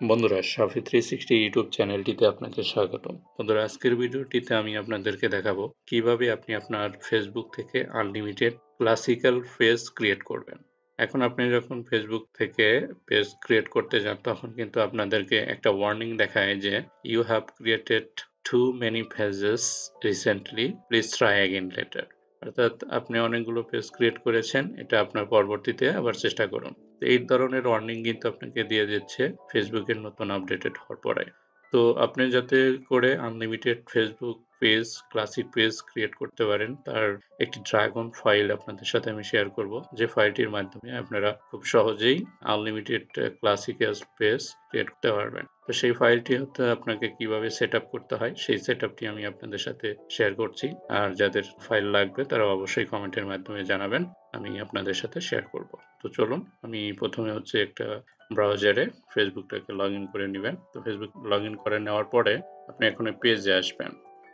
বন্ধুরা, সাফি 360 ইউটিউব চ্যানেলটিতে আপনাকে স্বাগতম। বন্ধুরা, আজকের ভিডিওটিতে আমি আপনাদেরকে দেখাবো কিভাবে আপনি আপনার ফেসবুক থেকে আনলিমিটেড ক্লাসিক্যাল পেজ ক্রিয়েট করবেন। এখন আপনি যখন ফেসবুক থেকে পেজ ক্রিয়েট করতে যান তখন কিন্তু আপনাদেরকে একটা ওয়ার্নিং দেখায় যে you have created too many pages recently, please try again later. অর্থাৎ আপনি অনেকগুলো পেজ ক্রিয়েট করেছেন, এটা আপনার পরবর্তীতে আবার চেষ্টা করুন। এই ধরনের ওয়ার্নিং কিন্তু আপনাকে দিয়ে দিচ্ছে ফেসবুকের নতুন আপডেটেড হওয়ার পরে। তো আপনি যাতে করে unlimited Facebook page, classic page create করতে পারেন তার একটি ড্রাগন ফাইল আপনাদের সাথে আমি শেয়ার করব, যে ফাইলটির মাধ্যমে আপনারা খুব সহজেই আনলিমিটেড ক্লাসিক্যাল পেজ ক্রিয়েট করতে পারবেন। তো সেই ফাইলটি হতে আপনাকে কিভাবে সেট আপ করতে হয় সেই সেট আপটি আমি আপনাদের সাথে শেয়ার করছি। আর যাদের ফাইল লাগবে তারা অবশ্যই কমেন্টের মাধ্যমে জানাবেন, আমি আপনাদের সাথে শেয়ার করব। তো চলুন, আমি প্রথমে হচ্ছে একটা ব্রাউজারে ফেসবুকটাকে লগ ইন করে নেবেন। তো ফেসবুক লগ ইন করে নেওয়ার পরে আপনি এখন পেজে আসবেন।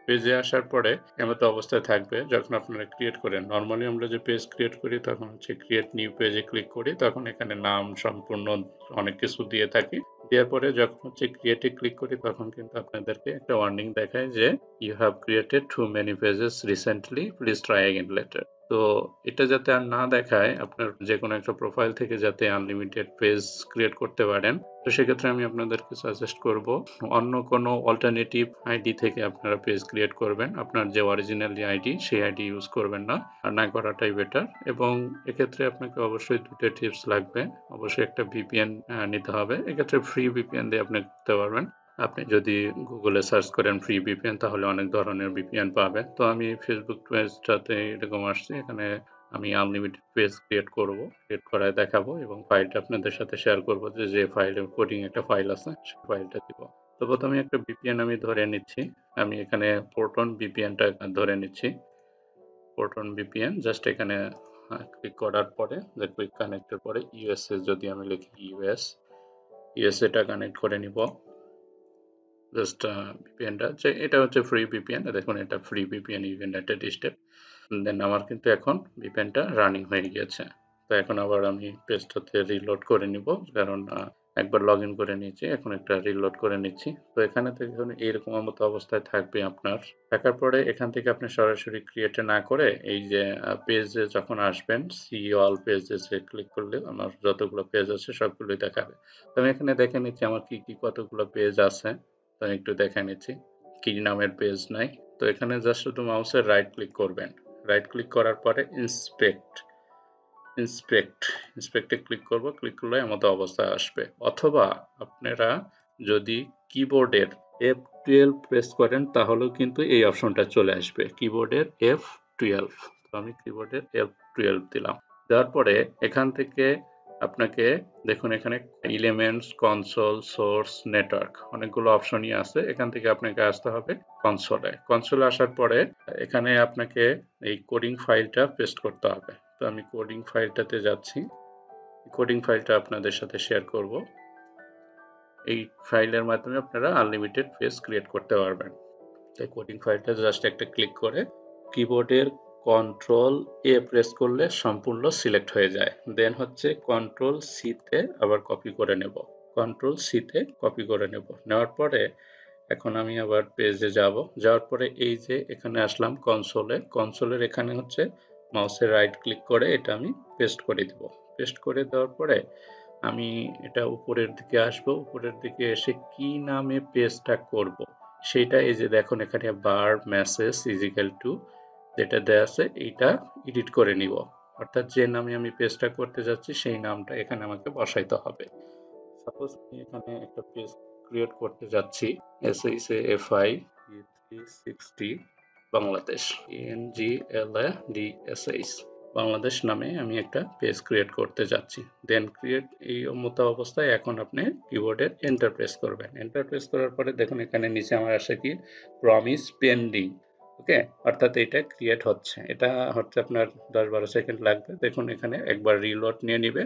পেজে আসার পরে এমতো অবস্থায় থাকবে যখন আপনারা ক্রিয়েট করেন। নর্মালি আমরা যে পেজ ক্রিয়েট করি তখন হচ্ছে ক্রিয়েট নিউ পেজে ক্লিক করি, তখন এখানে নাম সম্পূর্ণ অনেক কিছু দিয়ে থাকি। দেওয়ার পরে যখন হচ্ছে ক্রিয়েটে ক্লিক করি তখন কিন্তু আপনাদেরকে একটা ওয়ার্নিং দেখায় যে you have created too many pages recently, please try again later. তো এটা যাতে আর না দেখায়, আপনার যে কোনো একটা প্রোফাইল থেকে যাতে আনলিমিটেড পেজ ক্রিয়েট করতে পারেন, তো সেক্ষেত্রে আমি আপনাদেরকে সাজেস্ট করব অন্য কোনো অল্টারনেটিভ আইডি থেকে আপনারা পেজ ক্রিয়েট করবেন। আপনার যে অরিজিনাল যে আইডি সেই আইডি ইউজ করবেন না, আর না করাটাই বেটার। এবং এক্ষেত্রে আপনাকে অবশ্যই দুটো টিপস লাগবে। অবশ্যই একটা ভিপিএন নিতে হবে। এক্ষেত্রে ফ্রি ভিপিএন দিয়ে আপনি করতে পারবেন। আপনি যদি গুগলে সার্চ করেন ফ্রি ভিপিএন তাহলে অনেক ধরনের ভিপিএন পাবেন। তো আমি ফেসবুক পেজটাতে এরকম আসছি, এখানে আমি আনলিমিটেড পেজ ক্রিয়েট করব, ক্রিয়েট করায় দেখাবো এবং ফাইলটা আপনাদের সাথে শেয়ার করব, যে ফাইলের কোডিং একটা ফাইল আছে সেই ফাইলটা দিব। তো প্রথমে একটা ভিপিএন আমি ধরে নিচ্ছি। আমি এখানে প্রোটন ভিপিএনটা ধরে নিচ্ছি। প্রোটন ভিপিএন জাস্ট এখানে ক্লিক করার পরে যে কুইক কানেক্টের পরে ইউএসএ যদি আমি লিখি ইউএসএটা কানেক্ট করে নিব। জাস্ট ভিপিএনটা যে এটা হচ্ছে ফ্রি ভিপিএন, দেখুন এটা ফ্রি ভিপিএন ইউনাইটেড স্টেট। দেন আমার কিন্তু এখন ভিপিএনটা রানিং হয়ে গিয়েছে। তো এখন আবার আমি পেজটাতে রিলোড করে নিব, কারণ একবার লগ ইন করে নিয়েছি, এখন একটা রিলোড করে নিচ্ছি। তো এখানে থেকে এইরকম মতো অবস্থায় থাকবে আপনার। থাকার পরে এখান থেকে আপনি সরাসরি ক্রিয়েটে না করে এই যে পেজে যখন আসবেন সি অল পেজেসে ক্লিক করলে আমার যতগুলো পেজ আছে সবগুলোই দেখাবে। তো আমি এখানে দেখে নিচ্ছি আমার কি কি কতগুলো পেজ আছে। তো আমি একটু দেখে নিচ্ছি কি নামের পেজ নাই। তো এখানে জাস্ট শুধু মাউসের রাইট ক্লিক করবেন। রাইট ক্লিক করার পরে ইন্সপেক্টে ক্লিক করব। ক্লিক করলে এমতো অবস্থা আসবে। অথবা আপনারা যদি কিবোর্ডের F12 প্রেস করেন তাহলেও কিন্তু এই অপশনটা চলে আসবে, কিবোর্ডের F12। তো আমি কিবোর্ডের F12 দিলাম। দেওয়ার পরে এখান থেকে আপনাকে দেখুন এখানে এলিমেন্টস, কনসোল, সোর্স, নেটওয়ার্ক অনেকগুলো অপশনই আছে। এখান থেকে আপনাকে আসতে হবে কনসোলে আসার পরে এখানে আপনাকে এই কোডিং ফাইলটা পেস্ট করতে হবে। তো আমি কোডিং ফাইলটাতে যাচ্ছি। কোডিং ফাইলটা আপনাদের সাথে শেয়ার করব। এই ফাইলের মাধ্যমে আপনারা আনলিমিটেড পেজ ক্রিয়েট করতে পারবেন। তাই কোডিং ফাইলটা জাস্ট একটা ক্লিক করে কিবোর্ডের কন্ট্রোল এ প্রেস করলে সম্পূর্ণ সিলেক্ট হয়ে যায়। দেন হচ্ছে কন্ট্রোল সিতে আবার কপি করে নেব। কন্ট্রোল সিতে কপি করে নেব। নেওয়ার পরে এখন আমি আবার পেজে যাব। যাওয়ার পরে এই যে এখানে আসলাম কনসোলের এখানে হচ্ছে মাউসের রাইট ক্লিক করে এটা আমি পেস্ট করে দেব। পেস্ট করে দেওয়ার পরে আমি এটা উপরের দিকে আসব। উপরের দিকে এসে কি নামে পেজটা করব সেটা এই যে দেখুন এখানে বার মেসেজ ইজিক্যাল টু যেটা দেওয়া আছে এইটা এডিট করে নিব। অর্থাৎ যে নামে আমি পেজটা করতে যাচ্ছি সেই নামটা এখানে আমাকে বসাইতে হবে। সাপোজ আমি এখানে একটা পেজ ক্রিয়েট করতে যাচ্ছি, SHAFI 360 বাংলাদেশ, ENGLADSH বাংলাদেশ নামে আমি একটা পেজ ক্রিয়েট করতে যাচ্ছি। দেন ক্রিয়েট এই মতো অবস্থায় এখন আপনি কিবোর্ডের এন্টার প্রেস করবেন। এন্টার প্রেস করার পরে দেখুন এখানে নিচে আমার আসে কি প্রমিস পেন্ডিং। ওকে, অর্থাৎ এটা ক্রিয়েট হচ্ছে। এটা হচ্ছে আপনার 10-12 সেকেন্ড লাগবে। দেখুন এখানে একবার রিলোড নিয়ে নিবে।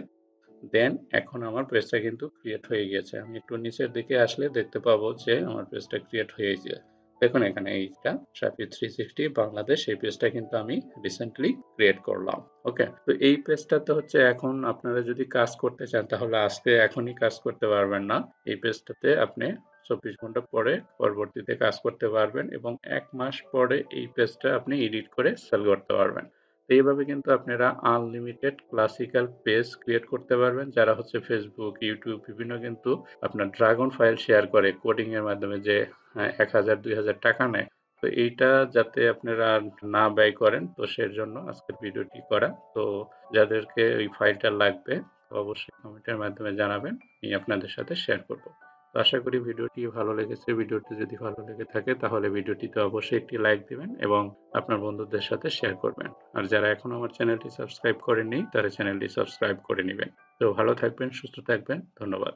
দেন এখন আমার পেজটা কিন্তু ক্রিয়েট হয়ে গেছে। আমি একটু নিচের দিকে আসলে দেখতে পাবো যে আমার পেজটা ক্রিয়েট হয়ে গেছে। দেখুন এখানে এইটা শাফি 360 বাংলাদেশ, এই পেজটা কিন্তু আমি রিসেন্টলি ক্রিয়েট করলাম। ওকে, তো এই পেজটাতে হচ্ছে এখন আপনারা যদি কাজ করতে চান তাহলে আজকে এখনই কাজ করতে পারবেন না। এই পেজটাতে আপনি 24 ঘন্টা পরে পরবর্তীতে কাজ করতে পারবেন এবং 1 মাস পরে এই পেজটা আপনি এডিট করে সেল করতে পারবেন। তো এইভাবে কিন্তু আপনারা আনলিমিটেড ক্লাসিক্যাল পেজ ক্রিয়েট করতে পারবেন, যারা হচ্ছে ফেসবুক, ইউটিউব বিভিন্ন কিন্তু আপনার ড্রাগন ফাইল শেয়ার করে কোডিং এর মাধ্যমে, যে 1,000 2,000 টাকা নেয়। তো এইটা যাতে আপনারা না ব্যয় করেন, তো সেজন্য আজকের ভিডিওটি করা। তো যাদেরকে ওই ফাইলটা লাগবে তো অবশ্যই কমেন্টের মাধ্যমে জানাবেন, আমি আপনাদের সাথে শেয়ার করব। তো আশা করি ভিডিওটি ভালো লেগেছে। ভিডিওটি যদি ভালো লেগে থাকে তাহলে ভিডিওটিতে অবশ্যই একটি লাইক দিবেন এবং আপনার বন্ধুদের সাথে শেয়ার করবেন। আর যারা এখনো আমার চ্যানেলটি সাবস্ক্রাইব করেননি তারা চ্যানেলটি সাবস্ক্রাইব করে নেবেন। তো ভালো থাকবেন, সুস্থ থাকবেন, ধন্যবাদ।